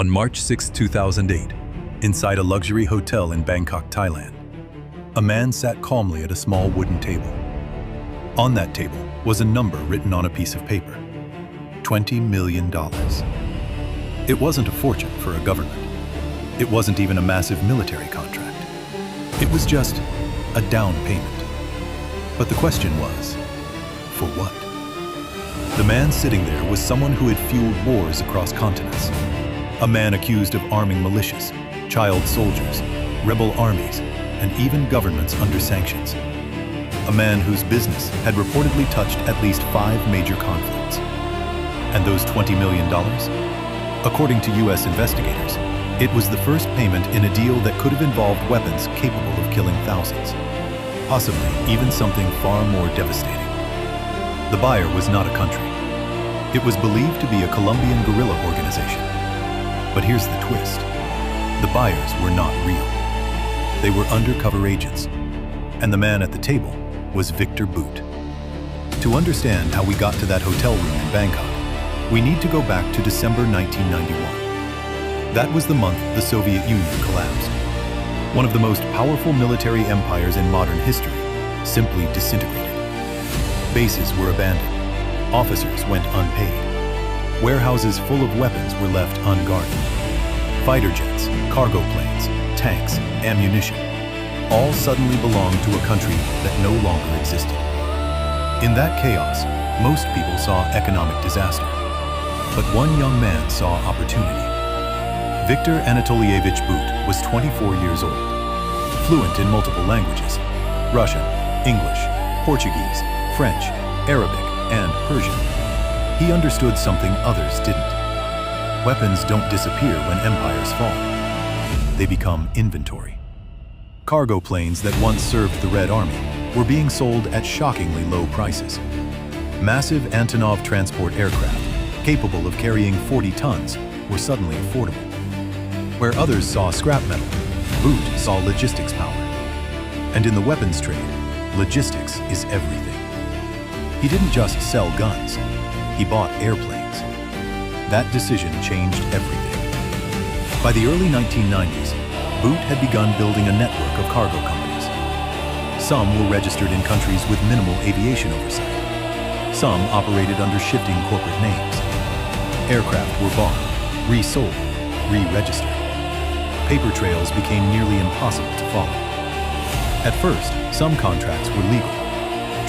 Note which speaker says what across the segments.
Speaker 1: On March 6, 2008, inside a luxury hotel in Bangkok, Thailand, a man sat calmly at a small wooden table. On that table was a number written on a piece of paper: $20 million. It wasn't a fortune for a government. It wasn't even a massive military contract. It was just a down payment. But the question was, for what? The man sitting there was someone who had fueled wars across continents. A man accused of arming militias, child soldiers, rebel armies, and even governments under sanctions. A man whose business had reportedly touched at least 5 major conflicts. And those $20 million? According to US investigators, it was the first payment in a deal that could have involved weapons capable of killing thousands, possibly even something far more devastating. The buyer was not a country. It was believed to be a Colombian guerrilla organization. But here's the twist. The buyers were not real. They were undercover agents. And the man at the table was Viktor Bout. To understand how we got to that hotel room in Bangkok, we need to go back to December 1991. That was the month the Soviet Union collapsed. One of the most powerful military empires in modern history simply disintegrated. Bases were abandoned. Officers went unpaid. Warehouses full of weapons were left unguarded. Fighter jets, cargo planes, tanks, ammunition, all suddenly belonged to a country that no longer existed. In that chaos, most people saw economic disaster. But one young man saw opportunity. Viktor Anatolievich Bout was 24 years old, fluent in multiple languages: Russian, English, Portuguese, French, Arabic, and Persian. He understood something others didn't. Weapons don't disappear when empires fall. They become inventory. Cargo planes that once served the Red Army were being sold at shockingly low prices. Massive Antonov transport aircraft, capable of carrying 40 tons, were suddenly affordable. Where others saw scrap metal, Bout saw logistics power. And in the weapons trade, logistics is everything. He didn't just sell guns, he bought airplanes. That decision changed everything. By the early 1990s, Bout had begun building a network of cargo companies. Some were registered in countries with minimal aviation oversight. Some operated under shifting corporate names. Aircraft were bought, resold, re-registered. Paper trails became nearly impossible to follow. At first, some contracts were legal: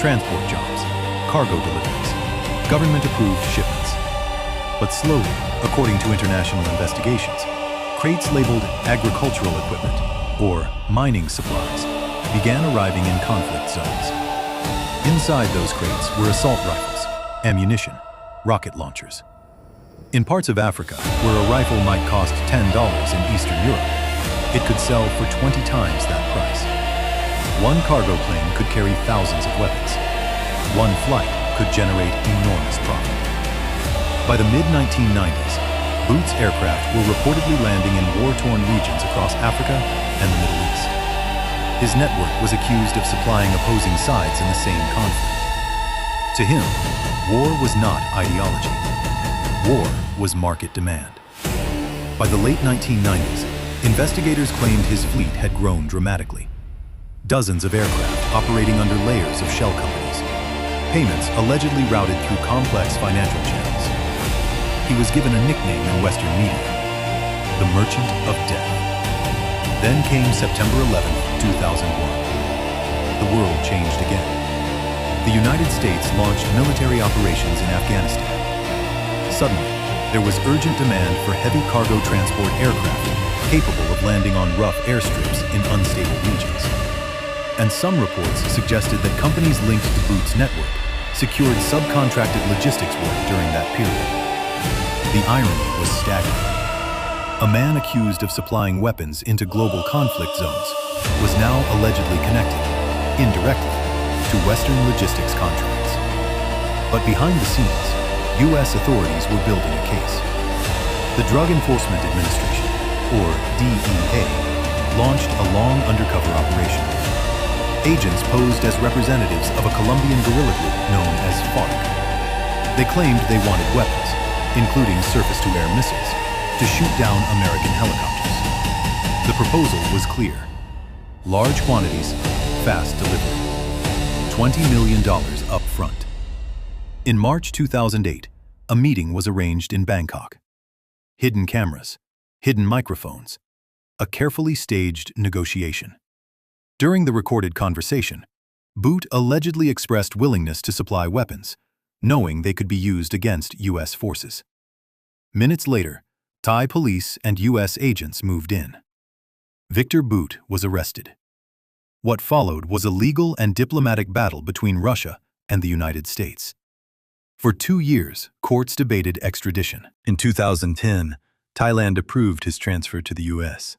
Speaker 1: transport jobs, cargo deliveries, government-approved shipments. But slowly, according to international investigations, crates labeled agricultural equipment, or mining supplies, began arriving in conflict zones. Inside those crates were assault rifles, ammunition, rocket launchers. In parts of Africa, where a rifle might cost $10 in Eastern Europe, it could sell for 20 times that price. One cargo plane could carry thousands of weapons. One flight could generate enormous profit. By the mid-1990s, Bout's aircraft were reportedly landing in war-torn regions across Africa and the Middle East. His network was accused of supplying opposing sides in the same conflict. To him, war was not ideology. War was market demand. By the late 1990s, investigators claimed his fleet had grown dramatically. Dozens of aircraft operating under layers of shell companies. Payments allegedly routed through complex financial channels. He was given a nickname in Western media: the Merchant of Death. Then came September 11, 2001. The world changed again. The United States launched military operations in Afghanistan. Suddenly, there was urgent demand for heavy cargo transport aircraft capable of landing on rough airstrips in unstable regions. And some reports suggested that companies linked to Bout's network secured subcontracted logistics work during that period. The irony was staggering. A man accused of supplying weapons into global conflict zones was now allegedly connected, indirectly, to Western logistics contracts. But behind the scenes, US authorities were building a case. The Drug Enforcement Administration, or DEA, launched a long undercover operation. Agents posed as representatives of a Colombian guerrilla group known as FARC. They claimed they wanted weapons, including surface-to-air missiles, to shoot down American helicopters. The proposal was clear. Large quantities, fast delivery. $20 million up front. In March 2008, a meeting was arranged in Bangkok. Hidden cameras, hidden microphones, a carefully staged negotiation. During the recorded conversation, Bout allegedly expressed willingness to supply weapons, knowing they could be used against U.S. forces. Minutes later, Thai police and U.S. agents moved in. Viktor Bout was arrested. What followed was a legal and diplomatic battle between Russia and the United States. For 2 years, courts debated extradition. In 2010, Thailand approved his transfer to the U.S.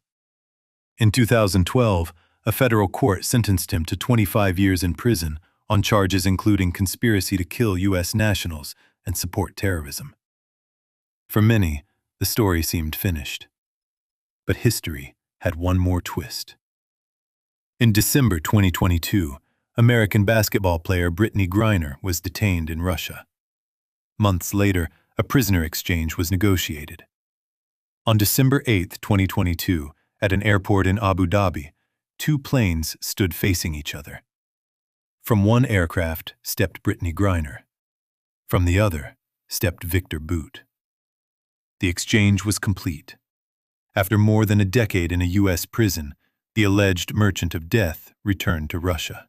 Speaker 1: In 2012, a federal court sentenced him to 25 years in prison on charges including conspiracy to kill U.S. nationals and support terrorism. For many, the story seemed finished. But history had one more twist. In December 2022, American basketball player Brittany Griner was detained in Russia. Months later, a prisoner exchange was negotiated. On December 8, 2022, at an airport in Abu Dhabi, 2 planes stood facing each other. From one aircraft stepped Brittany Griner. From the other stepped Viktor Bout. The exchange was complete. After more than a decade in a U.S. prison, the alleged merchant of death returned to Russia.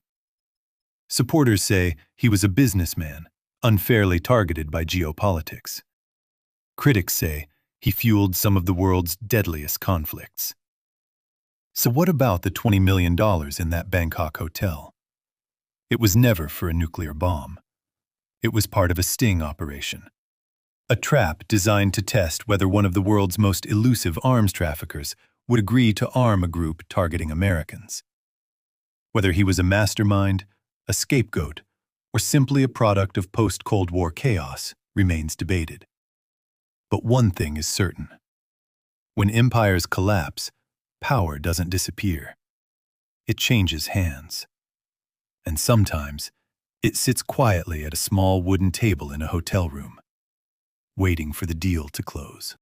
Speaker 1: Supporters say he was a businessman, unfairly targeted by geopolitics. Critics say he fueled some of the world's deadliest conflicts. So what about the $20 million in that Bangkok hotel? It was never for a nuclear bomb. It was part of a sting operation. A trap designed to test whether one of the world's most elusive arms traffickers would agree to arm a group targeting Americans. Whether he was a mastermind, a scapegoat, or simply a product of post-Cold War chaos remains debated. But one thing is certain. When empires collapse, power doesn't disappear. It changes hands. And sometimes, it sits quietly at a small wooden table in a hotel room, waiting for the deal to close.